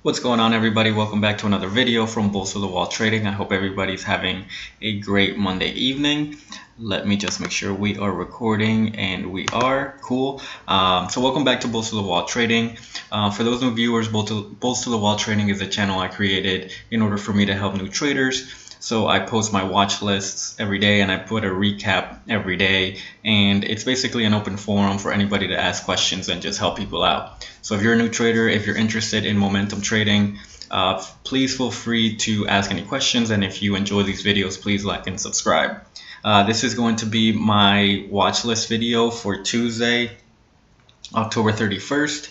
What's going on, everybody? Welcome back to another video from Bulls to the Wall Trading. I hope everybody's having a great Monday evening. Let me just make sure we are recording, and we are. Cool. So welcome back to Bulls to the Wall Trading. For those new viewers, Bulls to the Wall Trading is a channel I created in order for me to help new traders. So I post my watch lists every day, and I put a recap every day, and it's basically an open forum for anybody to ask questions and just help people out. So if you're a new trader, if you're interested in momentum trading, please feel free to ask any questions, and if you enjoy these videos, please like and subscribe. This is going to be my watch list video for Tuesday, October 31st.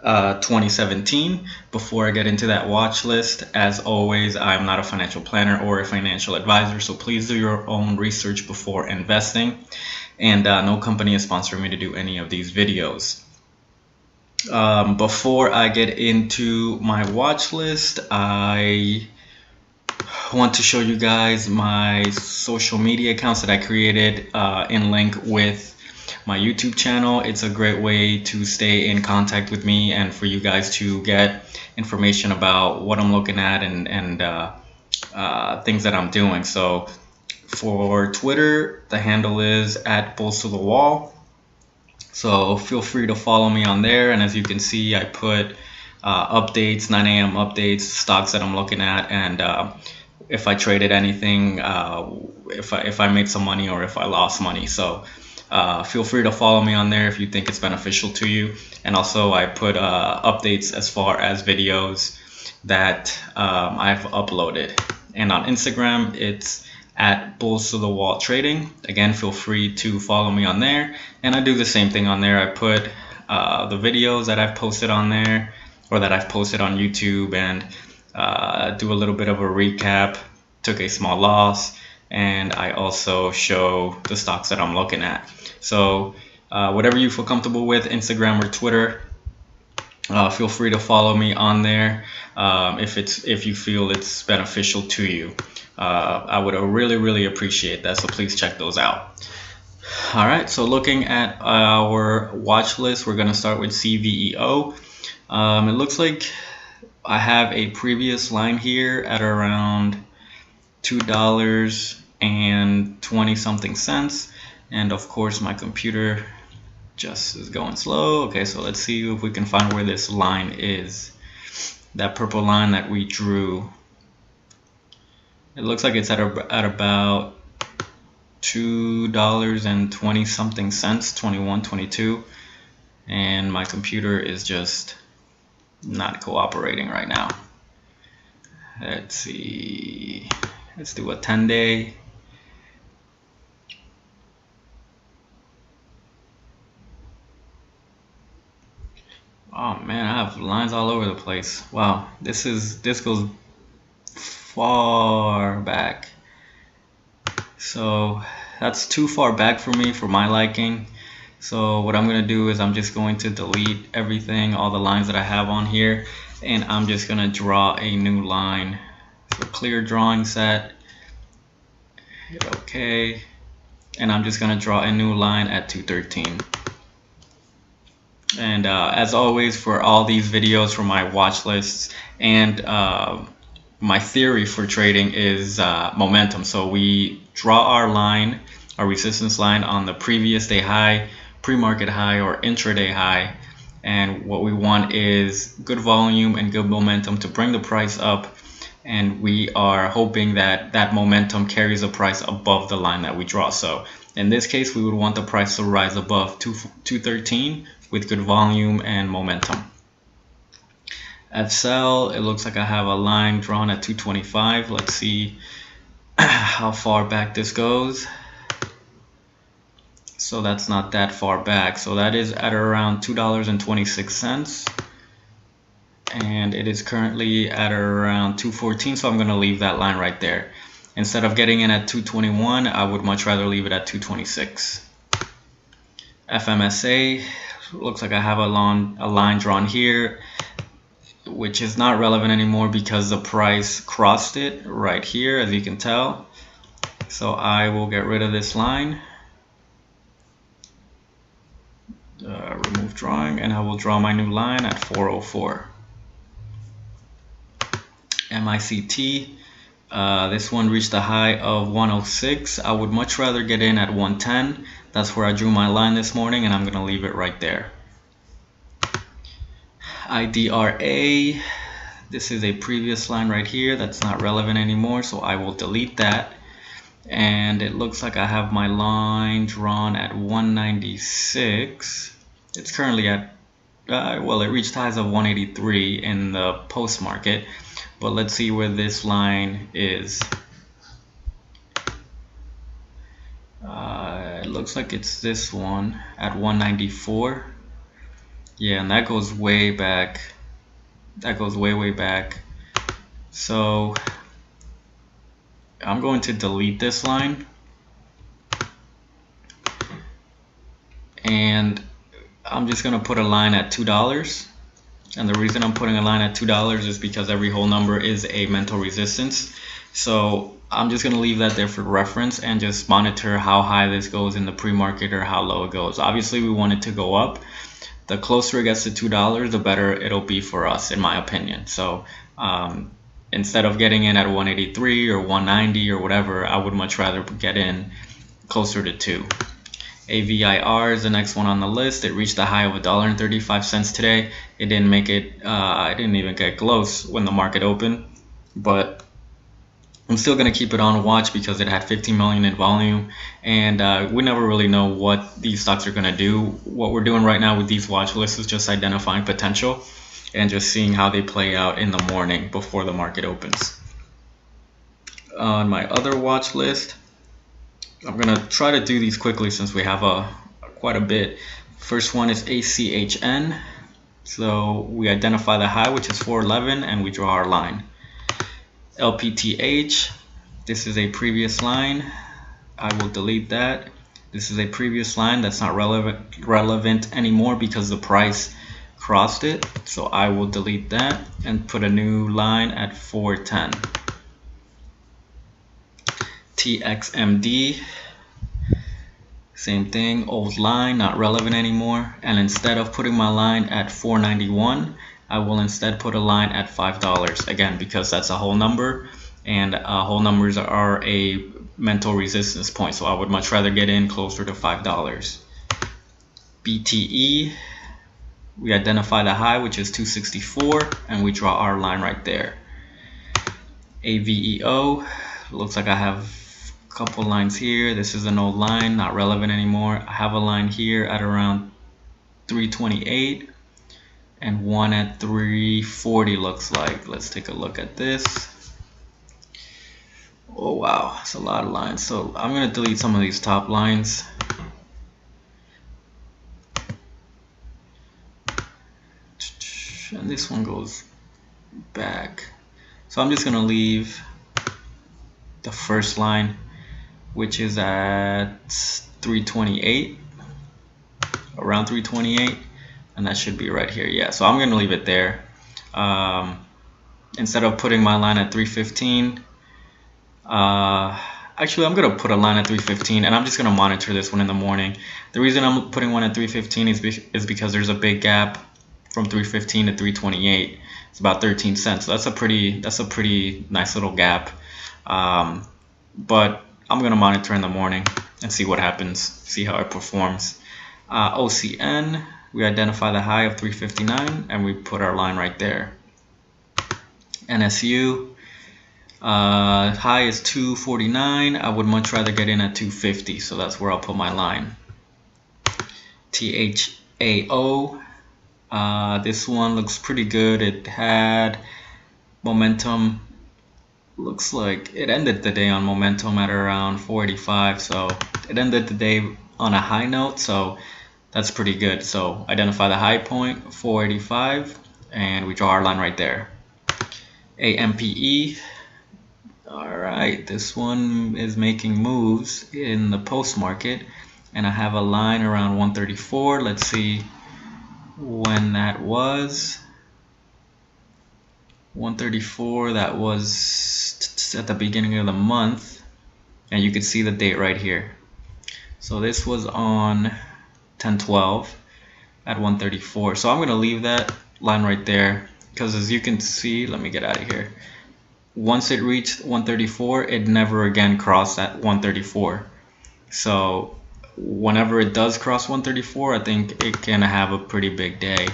2017. Before I get into that watch list, as always, I'm not a financial planner or a financial advisor, so please do your own research before investing, and no company is sponsoring me to do any of these videos. Before I get into my watch list, I want to show you guys my social media accounts that I created in link with my YouTube channel. It's a great way to stay in contact with me and for you guys to get information about what I'm looking at and things that I'm doing. So for Twitter, the handle is @BullsToTheWall. So feel free to follow me on there. And as you can see, I put updates, 9 a.m. updates, stocks that I'm looking at, and if I traded anything, if I made some money or if I lost money. So feel free to follow me on there if you think it's beneficial to you. And also I put updates as far as videos that I've uploaded. And on Instagram, it's @BullsToTheWall Trading. Again, feel free to follow me on there. And I do the same thing on there. I put the videos that I've posted on there, or that I've posted on YouTube, and do a little bit of a recap, took a small loss, and I also show the stocks that I'm looking at. So whatever you feel comfortable with, Instagram or Twitter, feel free to follow me on there if you feel it's beneficial to you. I would really appreciate that, so please check those out. All right, so looking at our watch list, we're going to start with CVEO. It looks like I have a previous line here at around $2.20 something cents, and of course my computer just is going slow. Okay, so let's see if we can find where this line is, that purple line that we drew. It looks like it's at about $2.20 something cents, 21, 22, and my computer is just not cooperating right now. Let's see, let's do a 10-day. Oh man, I have lines all over the place. Wow, this goes far back. So that's too far back for me, for my liking. So what I'm gonna do is I'm just going to delete everything, all the lines that I have on here, and I'm just gonna draw a new line. So clear drawing set, hit OK, and I'm just gonna draw a new line at 213. And as always, for all these videos, for my watch lists and my theory for trading is momentum. So we draw our line, our resistance line, on the previous day high, pre-market high, or intraday high, and what we want is good volume and good momentum to bring the price up, and we are hoping that that momentum carries the price above the line that we draw. So in this case, we would want the price to rise above 213 with good volume and momentum. At sell, it looks like I have a line drawn at 225. Let's see how far back this goes. So that's not that far back. So that is at around $2.26. And it is currently at around 214. So I'm going to leave that line right there. Instead of getting in at 221, I would much rather leave it at 226. FMSA, looks like I have a line drawn here, which is not relevant anymore because the price crossed it right here, as you can tell. So I will get rid of this line, remove drawing, and I will draw my new line at 404. MICT. This one reached a high of 106. I would much rather get in at 110. That's where I drew my line this morning, and I'm going to leave it right there. IDRA. This is a previous line right here that's not relevant anymore, so I will delete that. And it looks like I have my line drawn at 196. It's currently at, well, it reached highs of 183 in the post market, but let's see where this line is. It looks like it's this one at 194. Yeah, and that goes way back. That goes way back. So I'm going to delete this line, and I'm just going to put a line at $2. And the reason I'm putting a line at $2 is because every whole number is a mental resistance. So I'm just going to leave that there for reference and just monitor how high this goes in the pre-market or how low it goes. Obviously, we want it to go up. The closer it gets to $2, the better it'll be for us, in my opinion. So instead of getting in at 183 or 190 or whatever, I would much rather get in closer to 2. AVIR is the next one on the list. It reached a high of $1.35 today. It didn't make it, it didn't even get close when the market opened, but I'm still going to keep it on watch because it had 15 million in volume, and we never really know what these stocks are going to do. What we're doing right now with these watch lists is just identifying potential and just seeing how they play out in the morning before the market opens. On my other watch list, I'm going to try to do these quickly since we have quite a bit. First one is ACHN. So we identify the high, which is 411, and we draw our line. LPTH, this is a previous line. I will delete that. This is a previous line that's not relevant anymore because the price crossed it. So I will delete that and put a new line at 410. TXMD, same thing, old line, not relevant anymore. And instead of putting my line at 491, I will instead put a line at $5, again, because that's a whole number, and whole numbers are a mental resistance point, so I would much rather get in closer to $5. BTE, we identify the high, which is 264, and we draw our line right there. AVEO, looks like I have a couple lines here. This is an old line, not relevant anymore. I have a line here at around 328 and one at 340 looks like. Let's take a look at this. Oh wow, it's a lot of lines. So I'm going to delete some of these top lines. And this one goes back. So I'm just going to leave the first line, which is at 328, around 328, and that should be right here. Yeah, so I'm going to leave it there. Instead of putting my line at 315, actually I'm going to put a line at 315, and I'm just going to monitor this one in the morning. The reason I'm putting one at 315 is because there's a big gap from 315 to 328. It's about 13 cents. So that's a pretty nice little gap. But I'm going to monitor in the morning and see what happens, see how it performs. OCN, we identify the high of 359 and we put our line right there. NSU, high is 249. I would much rather get in at 250, so that's where I'll put my line. THAO, this one looks pretty good. It had momentum. Looks like it ended the day on momentum at around 485, so it ended the day on a high note, so that's pretty good. So identify the high point, 485, and we draw our line right there. AMPE, alright, this one is making moves in the post market, and I have a line around 134. Let's see when that was. 134, that was at the beginning of the month, and you can see the date right here. So this was on 10/12 at 134. So I'm going to leave that line right there because, as you can see, let me get out of here. once it reached 134, it never again crossed at 134. So whenever it does cross 134, I think it can have a pretty big day.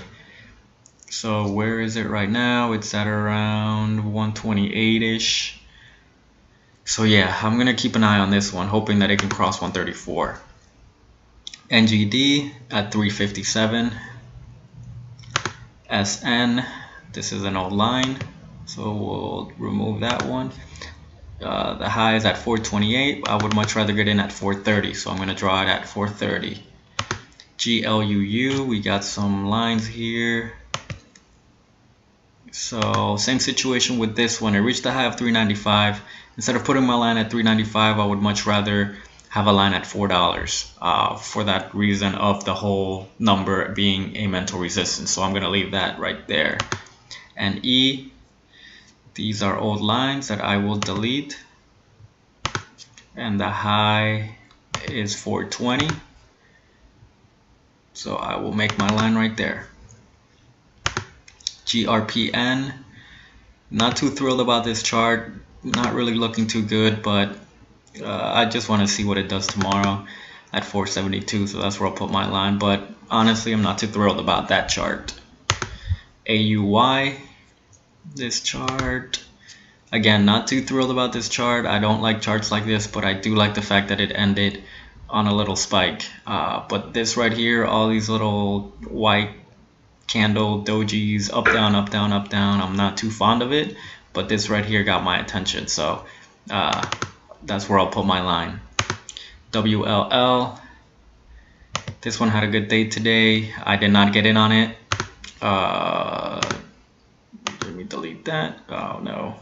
So where is it right now? It's at around 128-ish. So yeah, I'm gonna keep an eye on this one, hoping that it can cross 134. NGD at 357. SN, this is an old line, so we'll remove that one. The high is at 428. I would much rather get in at 430, so I'm going to draw it at 430. GLUU, we got some lines here. So same situation with this one. It reached the high of 395. Instead of putting my line at 395, I would much rather have a line at $4 for that reason of the whole number being a mental resistance. So I'm going to leave that right there. And E, these are old lines that I will delete. And the high is 420. So I will make my line right there. GRPN, not too thrilled about this chart. Not really looking too good, but I just want to see what it does tomorrow at 472, so that's where I'll put my line. But honestly, I'm not too thrilled about that chart. AUY, this chart, again, not too thrilled about this chart. I don't like charts like this, but I do like the fact that it ended on a little spike. But this right here, all these little white candle dojis, up, down, up, down, up, down, I'm not too fond of it, but this right here got my attention, so that's where I'll put my line. WLL, this one had a good day today. I did not get in on it. Let me delete that. Oh no.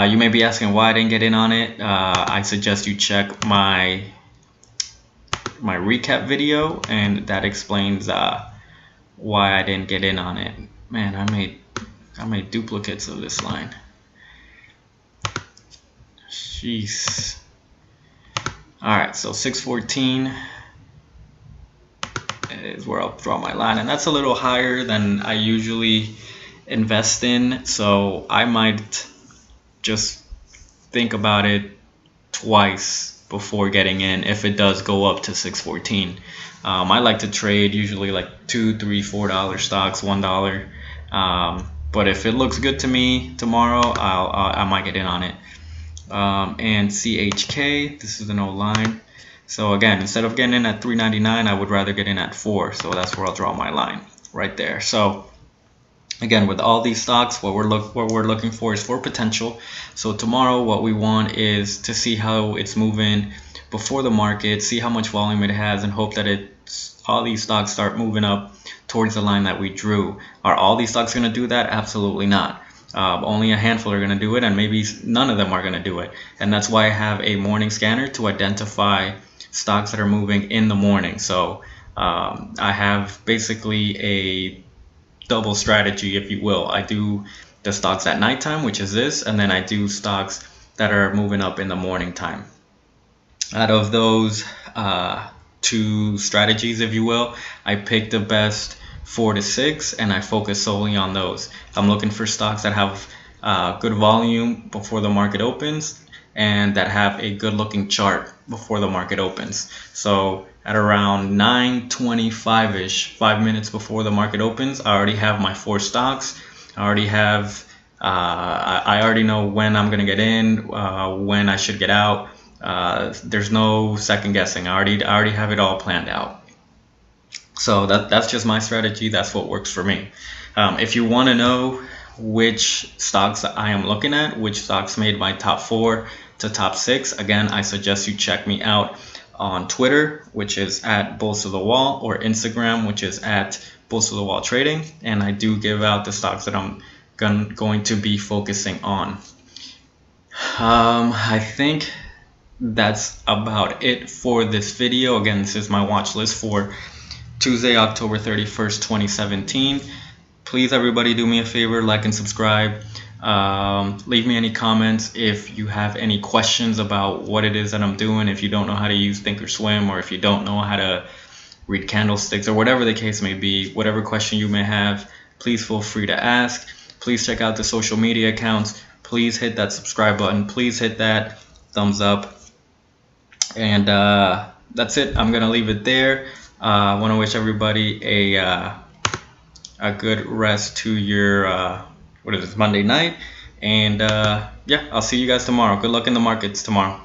You may be asking why I didn't get in on it. I suggest you check my recap video, and that explains why I didn't get in on it. Man, I made duplicates of this line. Jeez. Alright, so 614 is where I'll draw my line, and that's a little higher than I usually invest in, so I might just think about it twice before getting in if it does go up to 614. I like to trade usually like $2, $3, $4 stocks, $1. But if it looks good to me tomorrow, I might get in on it. And CHK, this is an old line. So again, instead of getting in at 399, I would rather get in at 4. So that's where I'll draw my line right there. So again, with all these stocks, what we're looking for is for potential. So tomorrow, what we want is to see how it's moving before the market, see how much volume it has, and hope that all these stocks start moving up towards the line that we drew. Are all these stocks going to do that? Absolutely not. Only a handful are going to do it, and maybe none of them are going to do it. And that's why I have a morning scanner to identify stocks that are moving in the morning. So I have basically a double strategy, if you will. I do the stocks at nighttime, which is this, and then I do stocks that are moving up in the morning time. Out of those two strategies, if you will, I picked the best 4 to 6, and I focus solely on those. I'm looking for stocks that have good volume before the market opens, and that have a good looking chart before the market opens. So at around 9:25ish, 5 minutes before the market opens, I already have my 4 stocks. I already have I already know when I'm gonna get in, when I should get out. There's no second guessing. I already have it all planned out. So that's just my strategy. That's what works for me. If you want to know which stocks I am looking at, which stocks made my top 4 to top 6, again, I suggest you check me out on Twitter, which is at Bulls to the Wall, or Instagram, which is at Bulls to the Wall Trading. And I do give out the stocks that I'm going to be focusing on. I think that's about it for this video. Again, this is my watch list for Tuesday, October 31st, 2017. Please, everybody, do me a favor, like and subscribe. Leave me any comments if you have any questions about what it is that I'm doing. If you don't know how to use Thinkorswim, or if you don't know how to read candlesticks, or whatever the case may be, whatever question you may have, please feel free to ask. Please check out the social media accounts. please hit that subscribe button. Please hit that thumbs up. And that's it. I'm gonna leave it there. I want to wish everybody a good rest to your what is it, Monday night. And yeah, I'll see you guys tomorrow. Good luck in the markets tomorrow.